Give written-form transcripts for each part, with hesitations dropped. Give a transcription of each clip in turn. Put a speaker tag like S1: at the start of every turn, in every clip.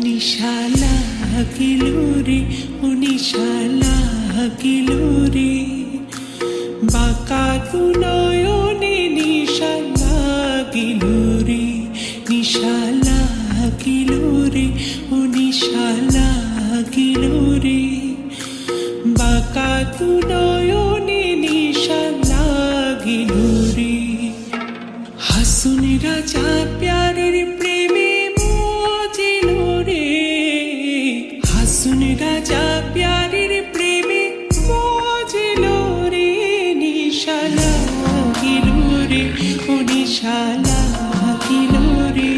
S1: নিশা লাগিল রে, ও নিশা লাগিল রে, বাঁকা দু নয়নে নিশা লাগিল রে, নিশা লাগিল রে, ও নিশা লাগিল রে, বাঁকা দু নয়নে নিশা লাগিল রে। হাসুন রাজা প্যারের প্রেমে মজিল রে, হাসুন রাজা প্যারের প্রেমে মজিল রে, নিশা লাগিল রে, ও নিশা লাগিল রে,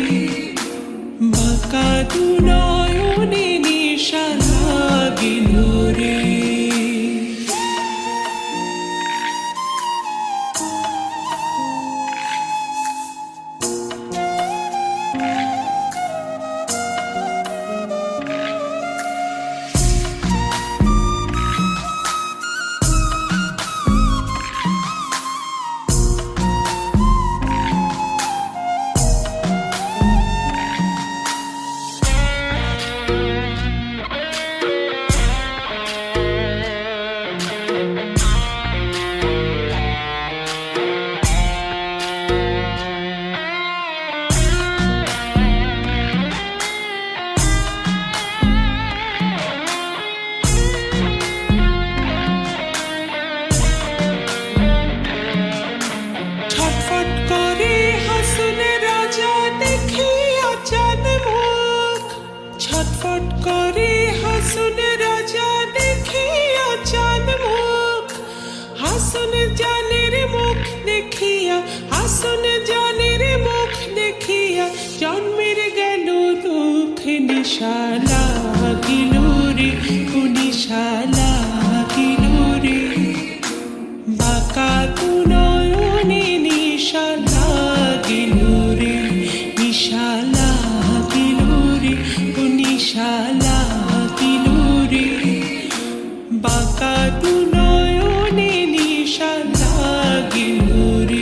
S1: বাঁকা দু নয়নে নিশা লাগিল রে। ছটফট করে হাসুন রাজা দেখিয়া চাঁদ মুখ, হাসুন জানের মুখ দেখিয়া, হাসুন জানের মুখ দেখিয়া জন্মের গেল দুঃখ, নিশা লাগিল রে, ও নিশা লাগিল রে, বাঁকা দু নয়নে নিশা লাগিল রে, নিশা লাগিল রে, ও নিশা লাগিল রে, বাঁকা দু নয়নে নিশা লাগিল রে।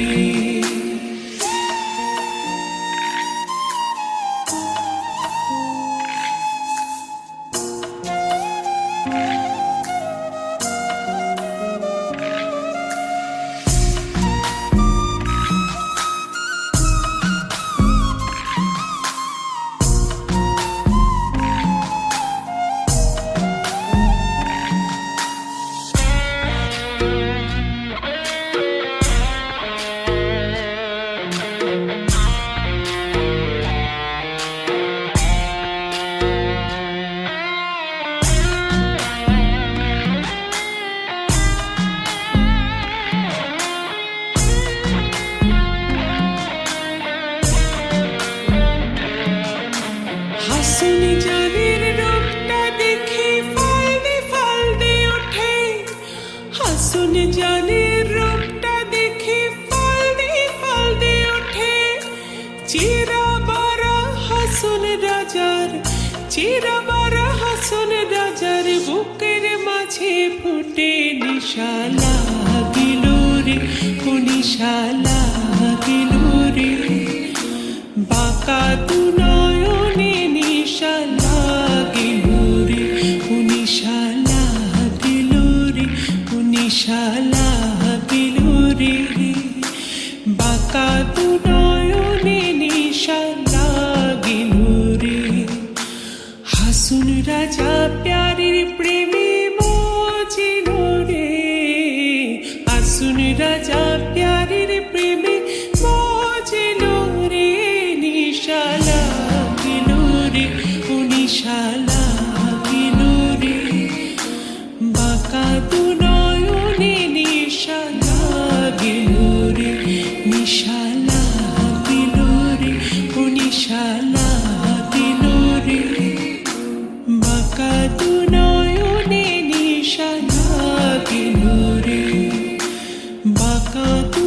S1: হাসুন জানের রূপটা দেখে ফালদে ফালদে ওঠে, হাসুন জানের রূপটা দেখে ফালদে ফালদে ওঠে, চিরাবারা হাসুন রাজার, চিরাবারা হাসুন রাজার বুকের মাঝে ফুটে, নিশা লাগিল রে, ও নিশা লাগিল রে, বাঁকা দু নয়নে নিশা লাগিল রে, ও নিশা লাগিল রে, ও নিশা লাগিল রে, বাঁকা দু নয়নে নিশা লাগিল রে। হাসুন রাজা প্যারের প্রেমে মজিল রে, হাসুন রাজা প্যারের প্রেমে মজিল রে, নিশা লাগিল রে, ও নিশা লাগিল রে, বাঁকা দু নয়নে নিশা লাগিল রে, নিশা লাগিল রে, ও নিশা লাগিল রে, বাঁকা দু নয়নে নিশা লাগিল রে, বাঁকা দু